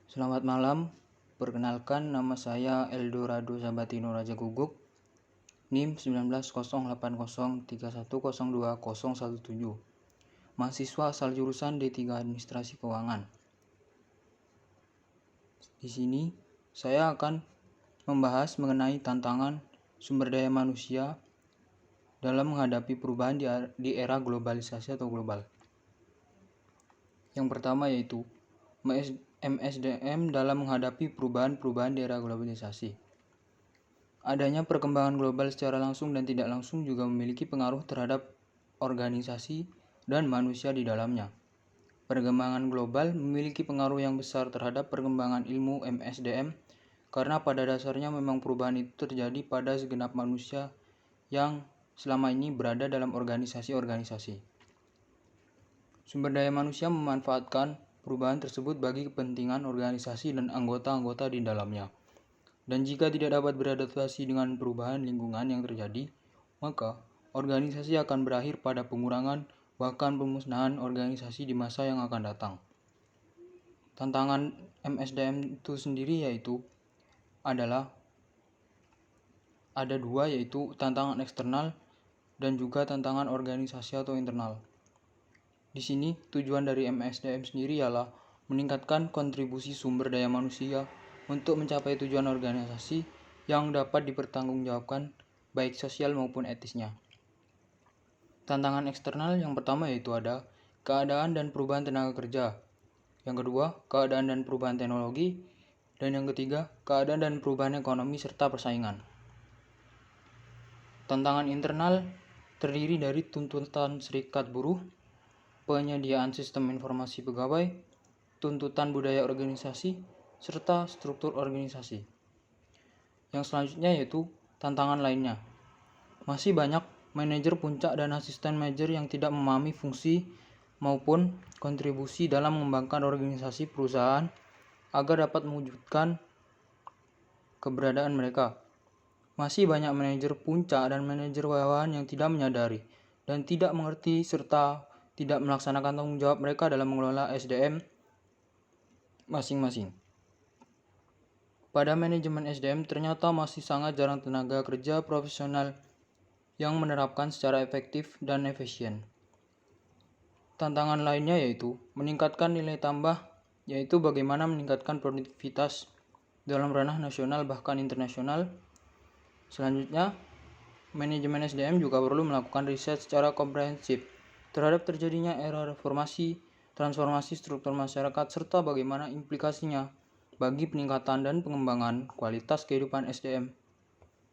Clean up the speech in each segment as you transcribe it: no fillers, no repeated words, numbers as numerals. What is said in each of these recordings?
Selamat malam, perkenalkan nama saya Eldorado Sabatino Raja Guguk, NIM 198031020017, mahasiswa asal jurusan D3 Administrasi Keuangan. Di sini, saya akan membahas mengenai tantangan sumber daya manusia dalam menghadapi perubahan di era globalisasi atau global. Yang pertama yaitu MSDM dalam menghadapi perubahan di era globalisasi. Adanya perkembangan global secara langsung dan tidak langsung juga memiliki pengaruh terhadap organisasi dan manusia di dalamnya. Perkembangan global memiliki pengaruh yang besar terhadap perkembangan ilmu MSDM karena pada dasarnya memang perubahan itu terjadi pada segenap manusia yang selama ini berada dalam organisasi-organisasi. Sumber daya manusia memanfaatkan perubahan tersebut bagi kepentingan organisasi dan anggota-anggota di dalamnya. Dan jika tidak dapat beradaptasi dengan perubahan lingkungan yang terjadi, maka organisasi akan berakhir pada pengurangan bahkan pemusnahan organisasi di masa yang akan datang. Tantangan MSDM itu sendiri ada dua, yaitu tantangan eksternal dan juga tantangan organisasi atau internal. Di sini tujuan dari MSDM sendiri ialah meningkatkan kontribusi sumber daya manusia untuk mencapai tujuan organisasi yang dapat dipertanggungjawabkan baik sosial maupun etisnya. Tantangan eksternal yang pertama yaitu ada keadaan dan perubahan tenaga kerja. Yang kedua, keadaan dan perubahan teknologi. Dan yang ketiga, keadaan dan perubahan ekonomi serta persaingan. Tantangan internal terdiri dari tuntutan serikat buruh, penyediaan sistem informasi pegawai, tuntutan budaya organisasi, serta struktur organisasi. Yang selanjutnya yaitu tantangan lainnya. Masih banyak manajer puncak dan asisten manajer yang tidak memahami fungsi maupun kontribusi dalam mengembangkan organisasi perusahaan agar dapat mewujudkan keberadaan mereka. Masih banyak manajer puncak dan manajer bawahan yang tidak menyadari dan tidak mengerti serta tidak melaksanakan tanggung jawab mereka dalam mengelola SDM masing-masing. Pada manajemen SDM ternyata masih sangat jarang tenaga kerja profesional yang menerapkan secara efektif dan efisien. Tantangan lainnya yaitu meningkatkan nilai tambah, yaitu bagaimana meningkatkan produktivitas dalam ranah nasional bahkan internasional. Selanjutnya, manajemen SDM juga perlu melakukan riset secara komprehensif terhadap terjadinya era reformasi, transformasi struktur masyarakat, serta bagaimana implikasinya bagi peningkatan dan pengembangan kualitas kehidupan SDM.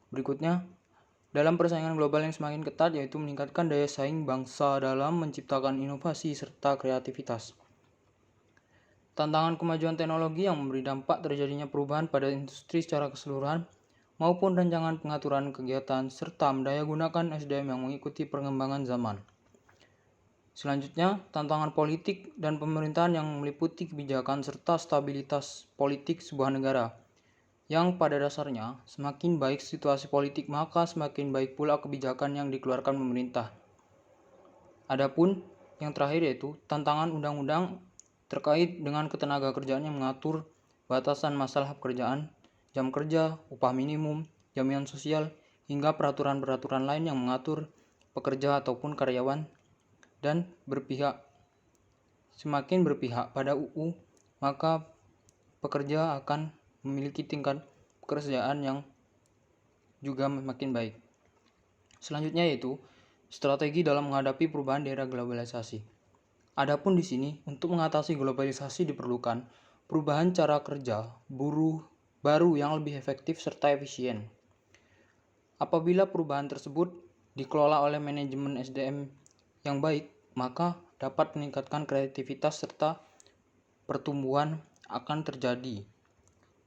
Berikutnya, dalam persaingan global yang semakin ketat yaitu meningkatkan daya saing bangsa dalam menciptakan inovasi serta kreativitas. Tantangan kemajuan teknologi yang memberi dampak terjadinya perubahan pada industri secara keseluruhan maupun rancangan pengaturan kegiatan serta mendaya gunakan SDM yang mengikuti perkembangan zaman. Selanjutnya, tantangan politik dan pemerintahan yang meliputi kebijakan serta stabilitas politik sebuah negara, yang pada dasarnya semakin baik situasi politik maka semakin baik pula kebijakan yang dikeluarkan pemerintah. Adapun yang terakhir yaitu tantangan undang-undang terkait dengan ketenaga kerjaan yang mengatur batasan masalah pekerjaan, jam kerja, upah minimum, jaminan sosial, hingga peraturan-peraturan lain yang mengatur pekerja ataupun karyawan dan semakin berpihak pada UU, maka pekerja akan memiliki tingkat pekerjaan yang juga semakin baik. Selanjutnya yaitu strategi dalam menghadapi perubahan di era globalisasi. Adapun di sini untuk mengatasi globalisasi diperlukan perubahan cara kerja buruh baru yang lebih efektif serta efisien. Apabila perubahan tersebut dikelola oleh manajemen SDM yang baik, maka dapat meningkatkan kreativitas serta pertumbuhan akan terjadi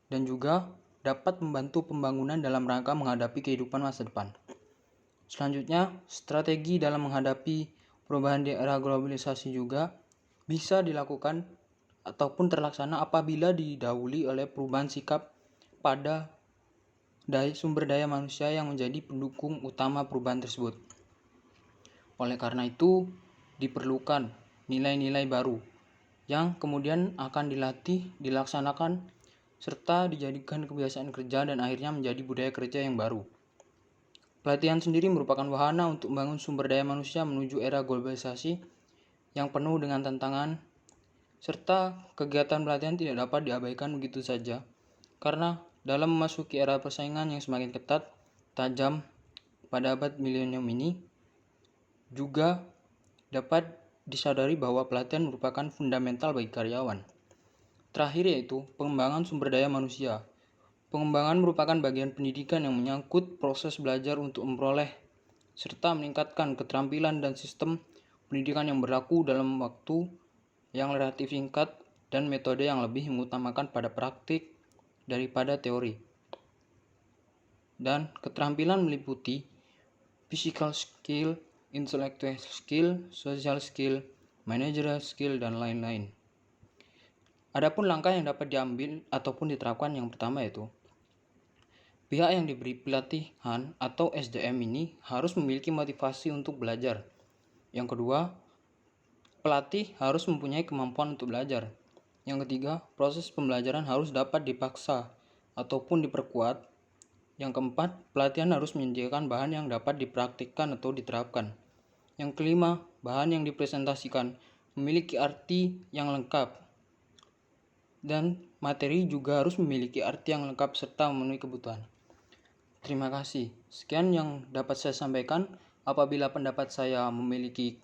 dan juga dapat membantu pembangunan dalam rangka menghadapi kehidupan masa depan. Selanjutnya, strategi dalam menghadapi perubahan di era globalisasi juga bisa dilakukan ataupun terlaksana apabila didahului oleh perubahan sikap pada sumber daya manusia yang menjadi pendukung utama perubahan tersebut. Oleh karena itu, diperlukan nilai-nilai baru yang kemudian akan dilatih, dilaksanakan, serta dijadikan kebiasaan kerja dan akhirnya menjadi budaya kerja yang baru. Pelatihan sendiri merupakan wahana untuk membangun sumber daya manusia menuju era globalisasi yang penuh dengan tantangan, serta kegiatan pelatihan tidak dapat diabaikan begitu saja, karena dalam memasuki era persaingan yang semakin ketat, tajam pada abad milenium ini, juga dapat disadari bahwa pelatihan merupakan fundamental bagi karyawan. Terakhir yaitu pengembangan sumber daya manusia. Pengembangan merupakan bagian pendidikan yang menyangkut proses belajar untuk memperoleh serta meningkatkan keterampilan dan sistem pendidikan yang berlaku dalam waktu yang relatif singkat dan metode yang lebih mengutamakan pada praktik daripada teori. Dan keterampilan meliputi physical skill, intellectual skill, social skill, managerial skill, dan lain-lain. Adapun langkah yang dapat diambil ataupun diterapkan yang pertama yaitu pihak yang diberi pelatihan atau SDM ini harus memiliki motivasi untuk belajar. Yang kedua, pelatih harus mempunyai kemampuan untuk belajar. Yang ketiga, proses pembelajaran harus dapat dipaksa ataupun diperkuat. Yang keempat, pelatihan harus menyediakan bahan yang dapat dipraktikkan atau diterapkan. Yang kelima, bahan yang dipresentasikan memiliki arti yang lengkap. Dan materi juga harus memiliki arti yang lengkap serta memenuhi kebutuhan. Terima kasih. Sekian yang dapat saya sampaikan. Apabila pendapat saya memiliki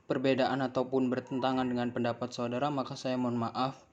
perbedaan ataupun bertentangan dengan pendapat saudara, maka saya mohon maaf.